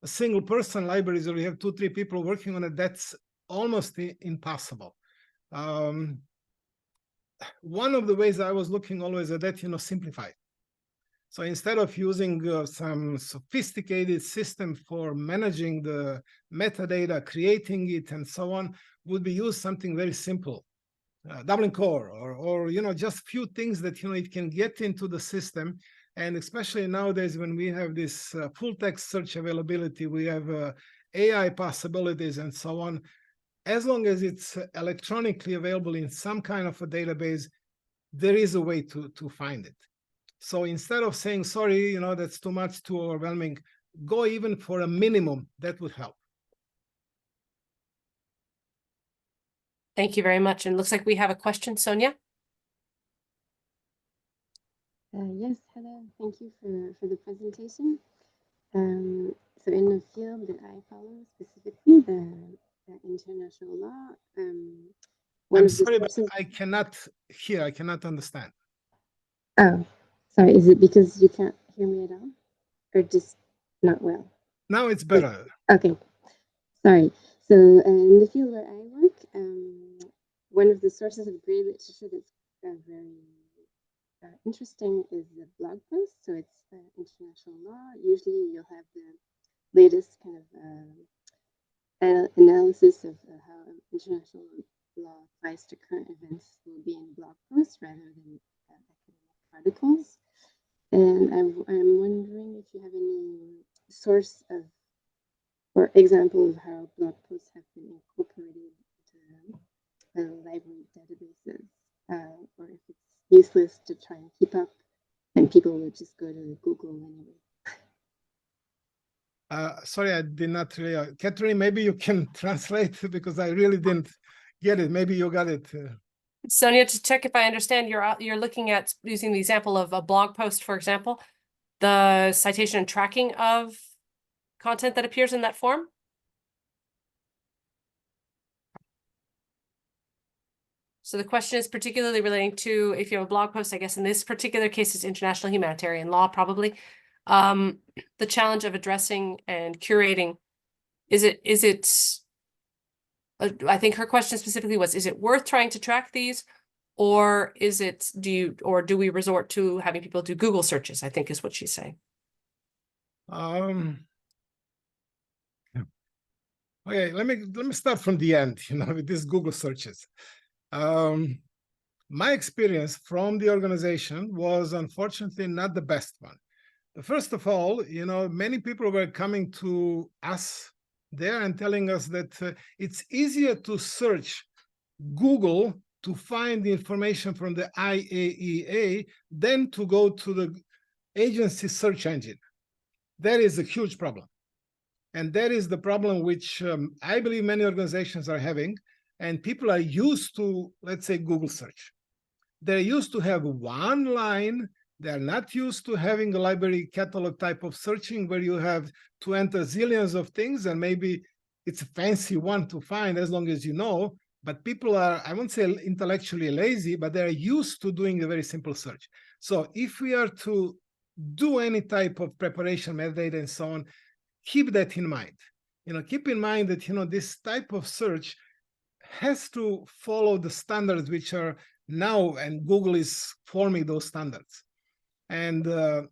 single person libraries where you have 2-3 people working on it, that's almost impossible. One of the ways I was looking always at that, simplify. So instead of using some sophisticated system for managing the metadata, creating it, and so on, would be use something very simple. Dublin core, or just few things that it can get into the system. And especially nowadays when we have this full text search availability, we have AI possibilities and so on. As long as it's electronically available in some kind of a database, there is a way to find it. So instead of saying, sorry, that's too much, too overwhelming, go even for a minimum. That would help. Thank you very much. And it looks like we have a question, Sonia. Yes, hello. Thank you for the presentation. So in the field that I follow, specifically the international law, I'm sorry, but I cannot hear. I cannot understand. Oh, sorry. Is it because you can't hear me at all, or just not well? Now it's better. Okay. Sorry. So in the field where I work, one of the sources of great literature that's very interesting is the blog post. So it's international law. Usually you'll have the latest kind of analysis of how international law applies to current events will be in blog posts rather than academic articles. And I'm wondering if you have any source of or example of how blog posts have been incorporated into library databases, or if it's useless to try and keep up and people would just go to Google anyway. Sorry, I did not really. Catherine, maybe you can translate because I really didn't get it. Maybe you got it. Sonia, to check if I understand, you're looking at using the example of a blog post, for example, the citation and tracking of content that appears in that form. So the question is particularly relating to if you have a blog post, I guess in this particular case, it's international humanitarian law, probably. The challenge of addressing and curating, I think her question specifically was, is it worth trying to track these? Or do we resort to having people do Google searches, I think is what she's saying. Okay, let me start from the end, with these Google searches. My experience from the organization was unfortunately not the best one. First of all, many people were coming to us there and telling us that it's easier to search Google to find the information from the IAEA than to go to the agency search engine. That is a huge problem. And that is the problem which I believe many organizations are having. And people are used to, let's say, Google search. They're used to have one line. They're not used to having a library catalog type of searching where you have to enter zillions of things, and maybe it's a fancy one to find as long as you know. But people are, I won't say intellectually lazy, but they're used to doing a very simple search. So if we are to do any type of preparation, metadata, and so on, keep that in mind. Keep in mind that, this type of search has to follow the standards which are now, and Google is forming those standards. And the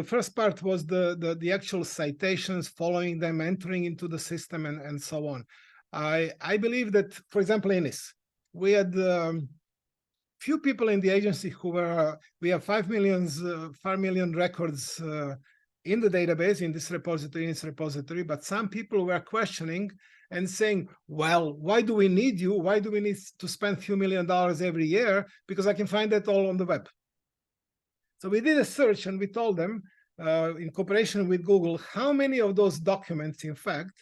first part was the actual citations, following them, entering into the system, and so on. I believe that, for example, INIS, we had few people in the agency who we have 5 million records in the database, in this repository, but some people were questioning and saying, well, why do we need you? Why do we need to spend a few $1 million every year? Because I can find that all on the web. So we did a search and we told them, in cooperation with Google, how many of those documents, in fact,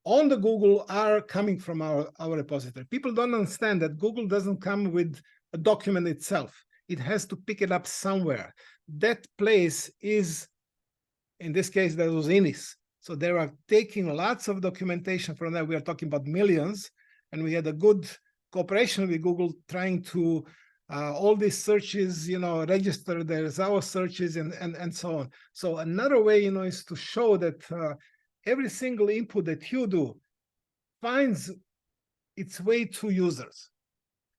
on the Google are coming from our repository. People don't understand that Google doesn't come with a document itself. It has to pick it up somewhere. That place is, in this case, that was INIS. So they are taking lots of documentation from that. We are talking about millions, and we had a good cooperation with Google trying to all these searches, register there's our searches and so on. So another way, is to show that every single input that you do finds its way to users.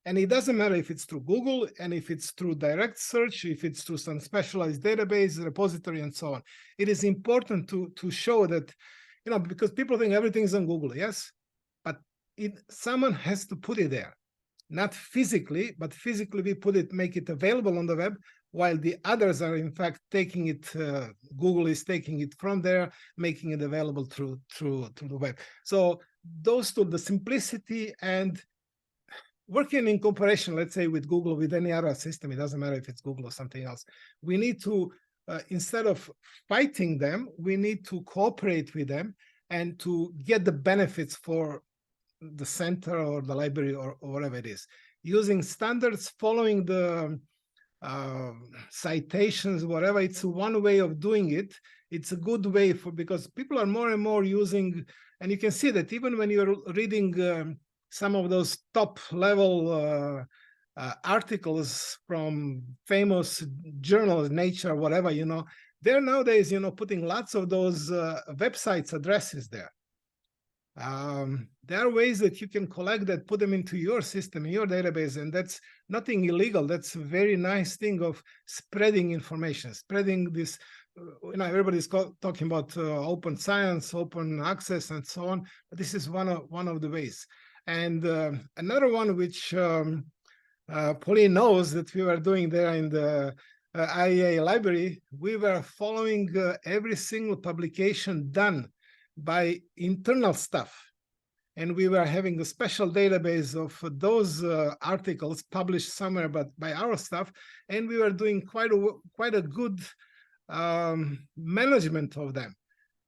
And it doesn't matter if it's through Google, and if it's through direct search, if it's through some specialized database, repository, and so on. It is important to show that, because people think everything's on Google, yes? But someone has to put it there, not physically, but physically we put it, make it available on the web, while the others are in fact taking it, Google is taking it from there, making it available through the web. So those two, the simplicity and working in cooperation, let's say with Google, with any other system, it doesn't matter if it's Google or something else, we need to, instead of fighting them, we need to cooperate with them and to get the benefits for the center or the library or whatever it is. Using standards, following the citations, whatever, it's one way of doing it. It's a good way because people are more and more using, and you can see that even when you're reading some of those top level articles from famous journals, Nature, whatever, they're nowadays, putting lots of those websites addresses there. There are ways that you can collect that, put them into your system, in your database, and that's nothing illegal. That's a very nice thing of spreading information, spreading this. Everybody's talking about open science, open access, and so on. But this is one of the ways. And another one which Pauline knows that we were doing there in the IAEA library, we were following every single publication done by internal staff. And we were having a special database of those articles published somewhere but by our staff. And we were doing quite a good management of them.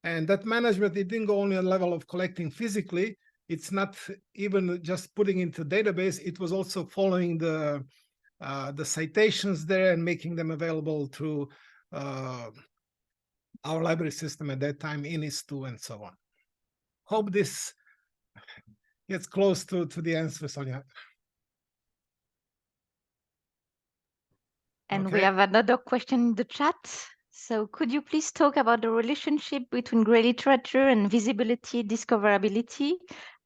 And that management, it didn't go only at the level of collecting physically. It's not even just putting into database. It was also following the citations there and making them available through our library system at that time, INIS2 and so on. Hope this gets close to the answer, Sonia. And Okay. we have another question in the chat. So could you please talk about the relationship between gray literature and visibility discoverability?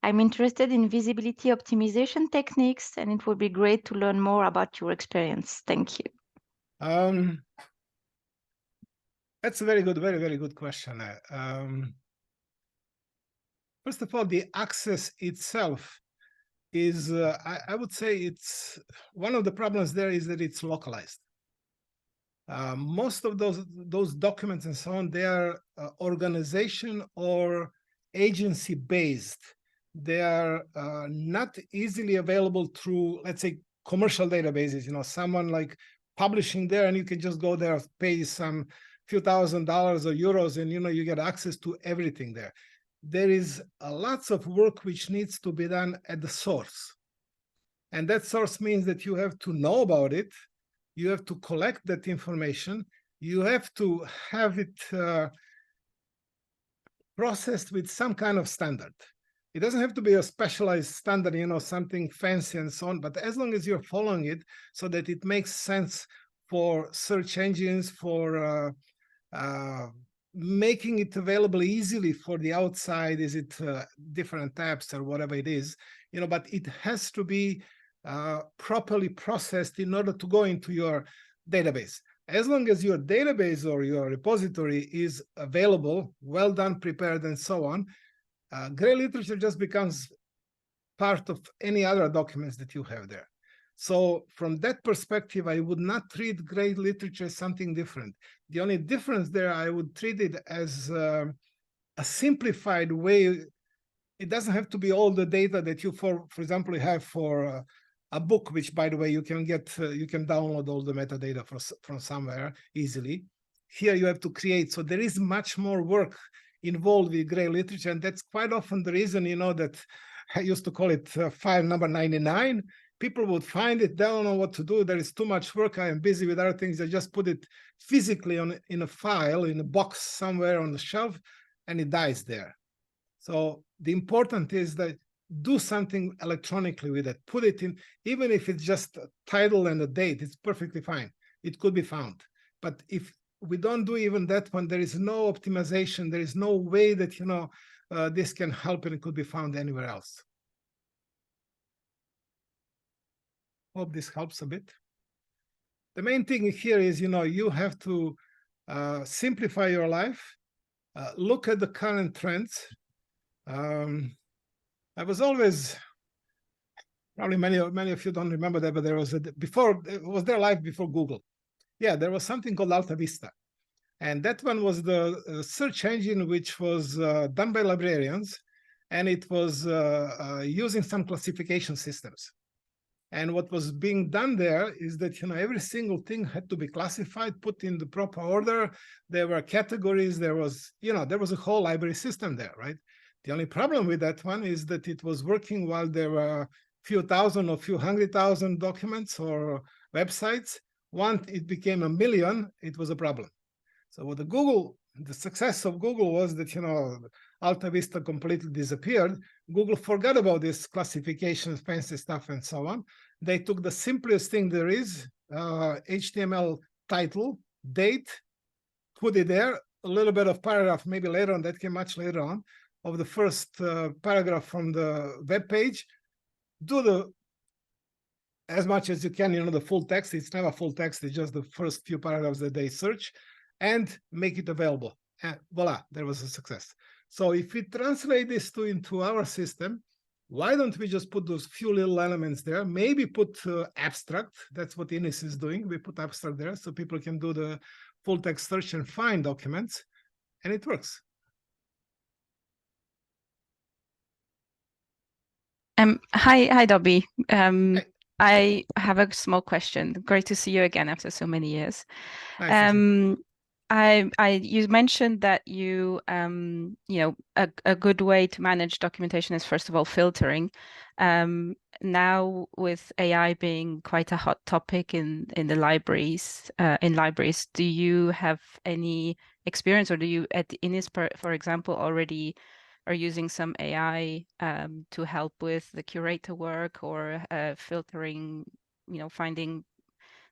I'm interested in visibility optimization techniques, and it would be great to learn more about your experience. Thank you. That's a very good, very, very good question. First of all, the access itself is, I would say it's one of the problems there is that it's localized. Most of those documents and so on, they are organization or agency based. They are not easily available through, let's say, commercial databases. Someone like publishing there, and you can just go there, pay some few $1,000 or euros, and you get access to everything there. There is lots of work which needs to be done at the source, and that source means that you have to know about it. You have to collect that information. You have to have it processed with some kind of standard. It doesn't have to be a specialized standard, something fancy and so on, but as long as you're following it so that it makes sense for search engines, for making it available easily for the outside, is it different tabs or whatever it is, but it has to be properly processed in order to go into your database. As long as your database or your repository is available, well done, prepared, and so on, gray literature just becomes part of any other documents that you have there. So from that perspective, I would not treat gray literature as something different. The only difference there, I would treat it as a simplified way. It doesn't have to be all the data that you, for example, you have for a book, which, by the way, you can get, you can download all the metadata from somewhere easily. Here you have to create. So there is much more work involved with gray literature. And that's quite often the reason, that I used to call it file number 99. People would find it, they don't know what to do. There is too much work. I am busy with other things. I just put it physically in a file, in a box somewhere on the shelf, and it dies there. So the important is that do something electronically with it. Put it in, even if it's just a title and a date, it's perfectly fine. It could be found. But if we don't do even that one, there is no optimization. There is no way that, this can help and it could be found anywhere else. Hope this helps a bit. The main thing here is, you have to simplify your life, look at the current trends. I was always, probably many of you don't remember that, but there was was there live before Google. Yeah, there was something called Alta Vista. And that one was the search engine which was done by librarians, and it was using some classification systems. And what was being done there is that, every single thing had to be classified, put in the proper order. There were categories, there was a whole library system there, right? The only problem with that one is that it was working while there were few thousand or few 100,000 documents or websites. Once it became 1 million, it was a problem. So with the success of Google was that, Alta Vista completely disappeared. Google forgot about this classification, fancy stuff, and so on. They took the simplest thing there is, HTML title, date, put it there, a little bit of paragraph, maybe later on, that came much later on, of the first paragraph from the web page. Do as much as you can, the full text. It's never full text, it's just the first few paragraphs that they search, and make it available. And voila, there was a success. So if we translate this into our system, why don't we just put those few little elements there? Maybe put abstract. That's what Ines is doing. We put abstract there so people can do the full text search and find documents, and it works. Hi, Dobby. Hi. I have a small question. Great to see you again after so many years. Nice to see you. You mentioned that a good way to manage documentation is first of all filtering. Now with AI being quite a hot topic in the libraries, do you have any experience, or do you at Ines, for example, already are using some AI to help with the curator work or filtering, finding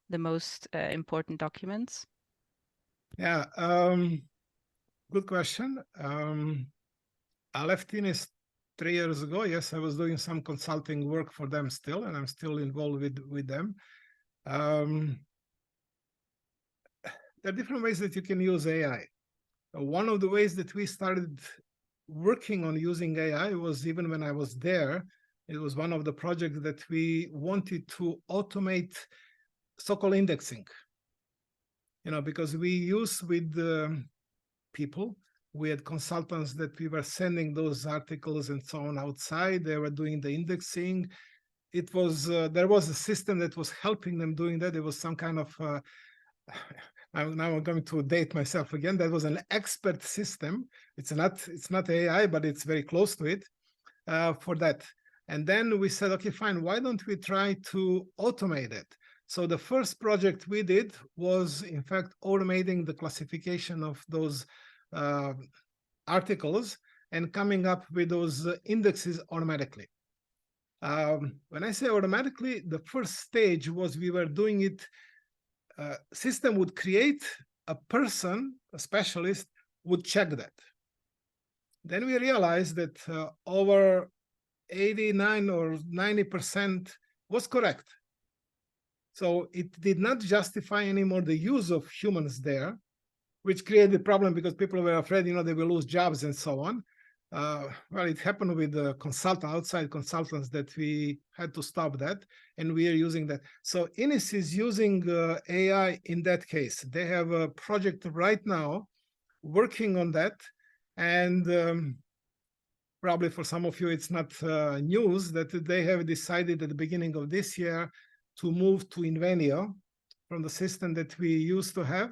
the most important documents? Yeah, good question. I left Ines 3 years ago. Yes, I was doing some consulting work for them still, and I'm still involved with them. There are different ways that you can use AI. One of the ways that we started working on using AI was, even when I was there, it was one of the projects that we wanted to automate so-called indexing. Because we use with people, we had consultants that we were sending those articles and so on outside. They were doing the indexing. It was there was a system that was helping them doing that. It was some kind of now I'm going to date myself again. That was an expert system. It's not AI, but it's very close to it for that. And then we said, okay, fine. Why don't we try to automate it? So the first project we did was, in fact, automating the classification of those articles and coming up with those indexes automatically. When I say automatically, the first stage was we were doing it. System would create a person, a specialist, would check that. Then we realized that over 89 or 90% was correct. So it did not justify anymore the use of humans there, which created a problem because people were afraid, they will lose jobs and so on. Well, it happened with the outside consultants that we had to stop that, and we are using that. So Ines is using AI in that case. They have a project right now working on that, and probably for some of you it's not news that they have decided at the beginning of this year to move to Invenio from the system that we used to have,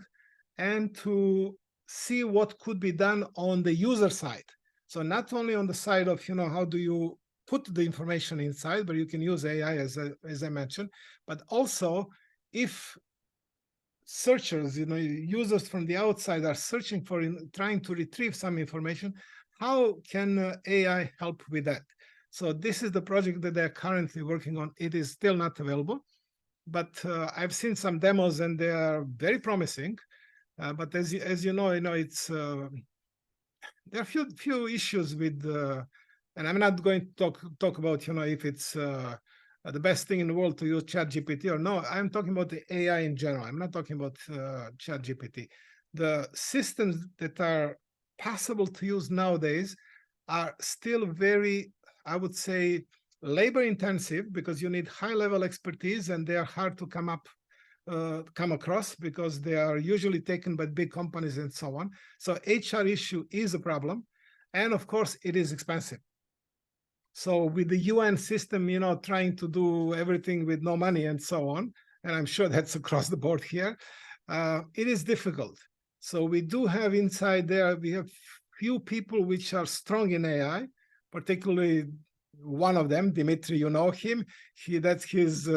and to see what could be done on the user side. So not only on the side of, how do you put the information inside, but you can use AI as I mentioned, but also if searchers, users from the outside are searching for, trying to retrieve some information, how can AI help with that? So this is the project that they're currently working on. It is still not available, but I've seen some demos and they are very promising. But as you know, it's there are few issues with, and I'm not going to talk about if it's the best thing in the world to use ChatGPT or no. I'm talking about the AI in general. I'm not talking about ChatGPT. The systems that are possible to use nowadays are still very I would say, labor intensive because you need high level expertise and they are hard to come across because they are usually taken by big companies and so on. So HR issue is a problem. And of course, it is expensive. So with the UN system, you know, trying to do everything with no money and so on, and I'm sure that's across the board here, it is difficult. So we do have inside there, we have few people which are strong in AI, particularly one of them, Dimitri, you know him. That's his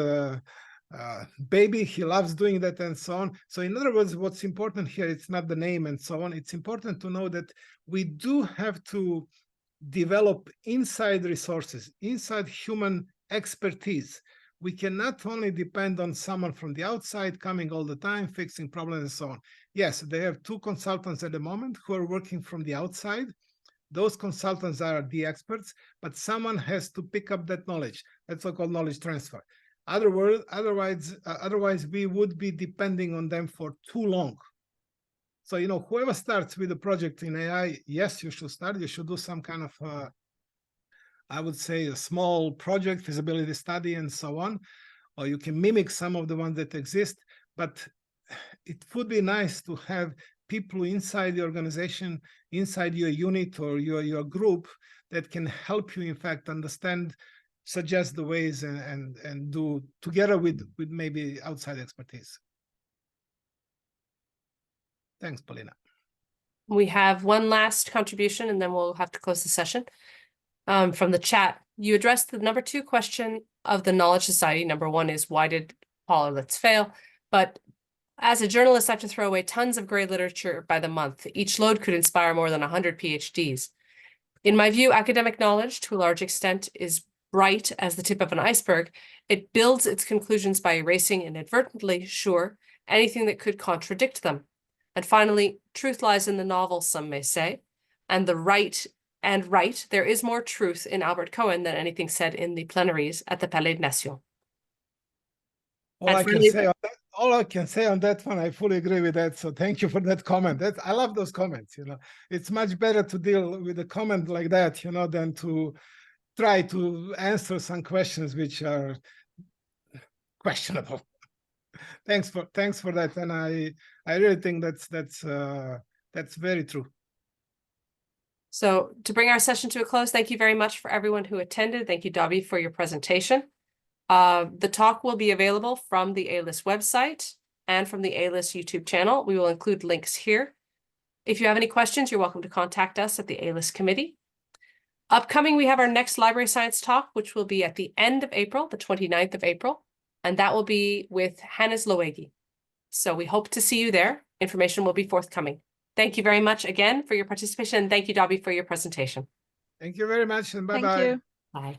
baby. He loves doing that and so on. So in other words, what's important here, it's not the name and so on. It's important to know that we do have to develop inside resources, inside human expertise. We cannot only depend on someone from the outside coming all the time, fixing problems and so on. Yes, they have 2 consultants at the moment who are working from the outside. Those consultants are the experts, but someone has to pick up that knowledge. That's so-called knowledge transfer. Otherwise, we would be depending on them for too long. So, you know, whoever starts with a project in AI, yes, you should start. You should do some kind of, I would say, a small project, feasibility study, and so on. Or you can mimic some of the ones that exist. But it would be nice to have people inside the organization, inside your unit or your group that can help you, in fact, understand, suggest the ways and do together with maybe outside expertise. Thanks, Polina. We have one last contribution and then we'll have to close the session. From the chat, you addressed the number 2 question of the Knowledge Society. Number 1 is, why did Let's fail? But as a journalist, I have to throw away tons of gray literature by the month. Each load could inspire more than 100 PhDs. In my view, academic knowledge, to a large extent, is bright as the tip of an iceberg. It builds its conclusions by erasing inadvertently, sure, anything that could contradict them. And finally, truth lies in the novel, some may say, and there is more truth in Albert Cohen than anything said in the plenaries at the Palais des Nations. All I can say on that one, I fully agree with that. So thank you for that comment. I love those comments. You know, it's much better to deal with a comment like that, you know, than to try to answer some questions which are questionable. Thanks for that, and I really think that's very true. So to bring our session to a close, thank you very much for everyone who attended. Thank you, Dobby, for your presentation. The talk will be available from the A-List website and from the A-List YouTube channel. We will include links here. If you have any questions, you're welcome to contact us at the A-List committee. Upcoming, we have our next library science talk, which will be at the end of April, the 29th of April, and that will be with Hannes Loegi. So we hope to see you there. Information will be forthcoming. Thank you very much again for your participation. Thank you, Dobby, for your presentation. Thank you very much, and bye-bye. Thank you. Bye.